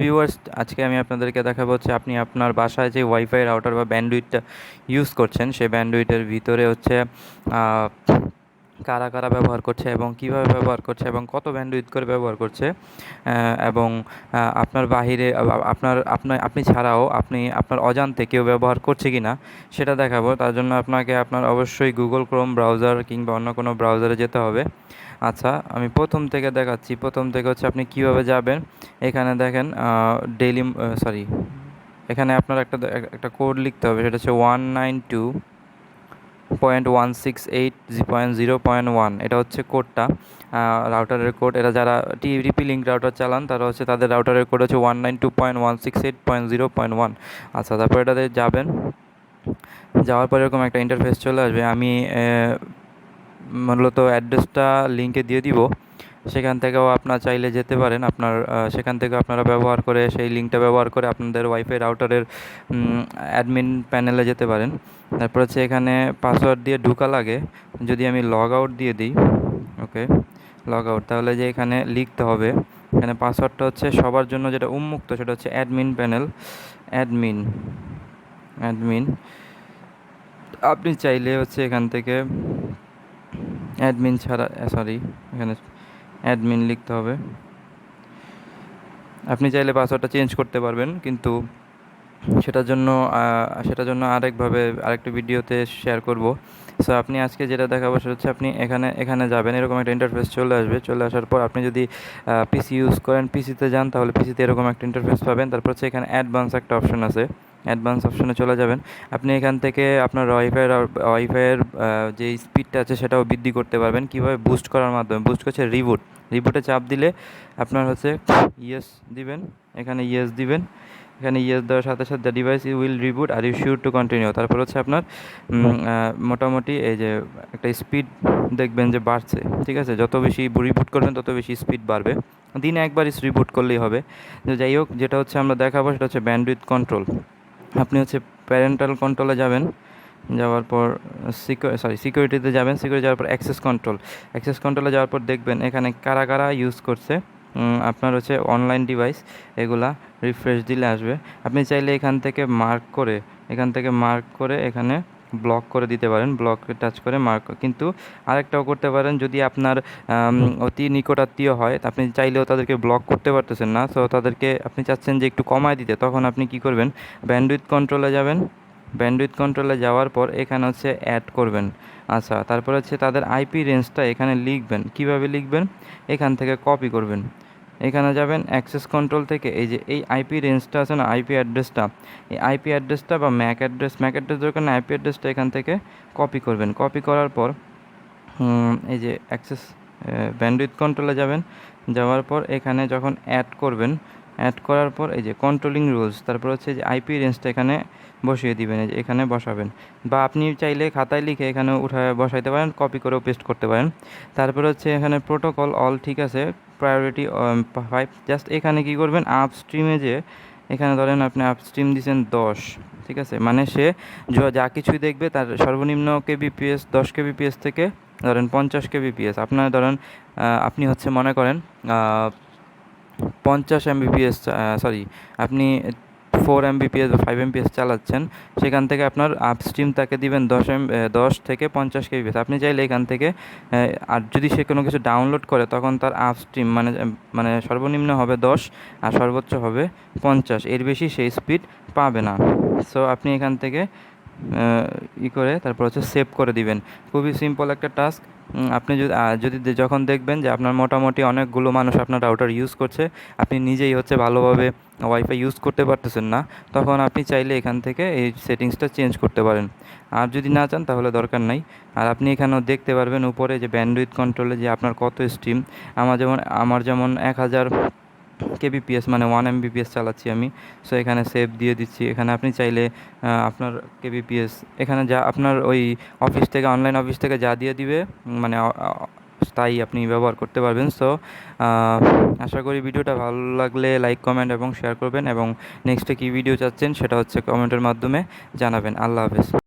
Viewers, আজকে আমি আপনাদেরকে দেখাবো হচ্ছে আপনি আপনার বাসায় যে ওয়াইফাই রাউটার বা ব্যান্ডউইথটা ইউজ করছেন সেই ব্যান্ডউইথের ভিতরে হচ্ছে আহ, কারা কারা ব্যবহার করছে এবং কিভাবে ব্যবহার করছে এবং কত ব্যান্ডউইথ করে ব্যবহার করছে, এবং আপনার বাহিরে আপনার আপনার আপনি ছাড়াও আপনার অজান্তে কেউ ব্যবহার করছে কি না সেটা দেখাবো। তার জন্য আপনাকে আপনার অবশ্যই গুগল ক্রোম ব্রাউজার কিংবা অন্য কোনো ব্রাউজারে যেতে হবে। আচ্ছা, আমি প্রথম থেকে দেখাচ্ছি। প্রথম থেকে হচ্ছে আপনি কিভাবে যাবেন। এখানে দেখেন ডেইলি সরি এখানে আপনার একটা একটা কোড লিখতে হবে, সেটা হচ্ছে 192.168.0.1। এটা হচ্ছে কোডটা, রাউটারের কোড। এটা যারা টিপি লিঙ্ক রাউটার চালান তারা হচ্ছে তাদের রাউটারের কোড হচ্ছে 192.168.0.1। আচ্ছা, তারপর এটাতে যাবেন। যাওয়ার পর এরকম একটা ইন্টারফেস চলে আসবে। আমি মূলত অ্যাড্রেসটা লিঙ্কে দিয়ে দিব, সেখান থেকেও আপনারা চাইলে যেতে পারেন। সেখান থেকে আপনারা ব্যবহার করে সেই লিঙ্কটা ব্যবহার করে আপনাদের ওয়াইফাই রাউটারের অ্যাডমিন প্যানেলে যেতে পারেন। তারপর হচ্ছে এখানে পাসওয়ার্ড দিয়ে ঢোকা লাগে। যদি আমি লগ আউট দিয়ে দিই, ওকে, লগ আউট, তাহলে যে এখানে লিখতে হবে, এখানে পাসওয়ার্ডটা হচ্ছে সবার জন্য যেটা উন্মুক্ত, সেটা হচ্ছে অ্যাডমিন প্যানেল, অ্যাডমিন অ্যাডমিন। আপনি চাইলে হচ্ছে এখান থেকে অ্যাডমিন ছাড়া এখানে অ্যাডমিন লিখতে হবে। আপনি চাইলে পাসওয়ার্ডটা চেঞ্জ করতে পারবেন, কিন্তু সেটার জন্য আরেকটা ভিডিওতে শেয়ার করব। সো আপনি আজকে যেটা দেখাবো সেটা হচ্ছে আপনি এখানে যাবেন। এরকম একটা ইন্টারফেস চলে আসবে। চলে আসার পর আপনি যদি পিসি ইউজ করেন, পিসিতে যান, তাহলে পিসিতে এরকম একটা ইন্টারফেস পাবেন। তারপর হচ্ছে এখানে অ্যাডভান্স একটা অপশন আছে, অ্যাডভান্স অপশনে চলে যাবেন। আপনি এখান থেকে আপনার ওয়াইফাইয়ের যে স্পিডটা আছে সেটাও বৃদ্ধি করতে পারবেন। কীভাবে? বুস্ট করার মাধ্যমে। বুস্ট করছে রিবুটে চাপ দিলে আপনার হচ্ছে ইয়েস দিবেন, এখানে ইয়েস দিবেন। এখানে ইয়েস দেওয়ার সাথে সাথে the device will reboot, are you sure to continue. তারপর হচ্ছে আপনার মোটামুটি এই যে একটা স্পিড দেখবেন যে বাড়ছে। ঠিক আছে, যত বেশি রিবুট করবেন তত বেশি স্পিড বাড়বে। দিনে একবার রিবুট করলেই হবে। যাই হোক, যেটা হচ্ছে আমরা দেখাবো সেটা হচ্ছে ব্যান্ডউইথ কন্ট্রোল। আপনি হচ্ছে প্যারেন্টাল কন্ট্রোলে যাবেন। যাওয়ার পর সিকিউরিটিতে যাবেন। সিকিউরিটি যাওয়ার পর অ্যাক্সেস কন্ট্রোলে যাওয়ার পর দেখবেন এখানে কারা কারা ইউজ করছে আপনার হচ্ছে অনলাইন ডিভাইস। এগুলা রিফ্রেশ দিলে আসবে। আপনি চাইলে এখান থেকে মার্ক করে এখানে ব্লক করে দিতে পারেন। ব্লকে টাচ করে মার্ক, কিন্তু আরেকটাও করতে পারেন, যদি আপনার অতি নিকটাত্মীয় হয় আপনি চাইলেও তাদেরকে ব্লক করতে পারতেছেন না, তো তাদেরকে আপনি চাচ্ছেন যে একটু কমায় দিতে, তখন আপনি কি করবেন, ব্যান্ডউইথ কন্ট্রোলে যাবেন। ব্যান্ডউইথ কন্ট্রোলে যাওয়ার পর এখানে হচ্ছে অ্যাড করবেন। আচ্ছা, তারপর হচ্ছে তাদের আইপি রেঞ্জটা এখানে লিখবেন। কিভাবে লিখবেন? এখান থেকে কপি করবেন। এখানে যাবেন অ্যাক্সেস কন্ট্রোল থেকে, এই আইপি রেঞ্জটা আছে না, আইপি অ্যাড্রেসটা, এই আইপি অ্যাড্রেসটা বা ম্যাক অ্যাড্রেস দরকার না, আইপি অ্যাড্রেসটা এখান থেকে কপি করবেন। কপি করার পর এই যে অ্যাক্সেস ব্যান্ডউইথ কন্ট্রোলে যাবেন। যাওয়ার পর এখানে যখন অ্যাড করবেন, অ্যাড করার পর এই যে কন্ট্রোলিং রুলস, তারপর হচ্ছে যে আইপি রেঞ্জটা এখানে বসিয়ে দিবেন, এই যে এখানে বসাবেন। বা আপনি চাইলে খাতায় লিখে এখানে উঠায় বসাইতে পারেন, কপি করেও পেস্ট করতে পারেন। তারপর হচ্ছে এখানে প্রোটোকল অল ঠিক আছে, প্রায়োরিটি 5। জাস্ট এখানে কি করবেন, আপস্ট্রিমে যে এখানে ধরেন আপনি আপস্ট্রিম দিয়েছেন 10, ঠিক আছে, মানে সে যা কিছুই দেখবে তার সর্বনিম্ন কেবিপিএস 10 কেবিপিএস থেকে ধরেন 50 কেবিপিএস। আপনার ধরেন আপনি হচ্ছে মনে করেন 50 এমবিপিএস, আপনি 4 এমবিপিএস বা 5 এমবিপিএস চালাচ্ছেন, সেখান থেকে আপনার আপস্ট্রিম তাকে দিবেন 10 থেকে 50 কেবিপিএস। আপনি চাইলে এখান থেকে আর যদি সে কোনো কিছু ডাউনলোড করে তখন তার আপস্ট্রিম মানে সর্বনিম্ন হবে 10 আর সর্বোচ্চ হবে 50, এর বেশি সেই স্পিড পাবে না। সো আপনি এখান থেকে করে তারপর হচ্ছে সেভ করে দিবেন। খুবই সিম্পল একটা টাস্ক। আপনি যদি যখন দেখবেন যে আপনার মোটামুটি অনেকগুলো মানুষ আপনার রাউটার ইউজ করছে, আপনি নিজেই হচ্ছে ভালোভাবে ওয়াইফাই ইউজ করতে পারতেছেন না, তখন আপনি চাইলে এখান থেকে এই সেটিংসটা চেঞ্জ করতে পারেন। আর যদি না চান তাহলে দরকার নাই। আর আপনি এখানেও দেখতে পারবেন উপরে যে ব্যান্ডউইথ কন্ট্রোলে যে আপনার কত স্ট্রিম। আমার যেমন 1000 কেবিপিএস মানে 1 এমবিপিএস চালাচ্ছি আমি। সো এখানে সেভ দিয়ে দিচ্ছি। এখানে আপনি চাইলে আপনার কেবিপিএস এখানে যা আপনার ওই অনলাইন অফিস থেকে যা দিয়ে দিবে, মানে তাই আপনি ব্যবহার করতে পারবেন। সো আশা করি ভিডিওটা ভালো লাগলে লাইক, কমেন্ট এবং শেয়ার করবেন, এবং নেক্সটে কী ভিডিও চাচ্ছেন সেটা হচ্ছে কমেন্টের মাধ্যমে জানাবেন। আল্লাহ হাফেজ।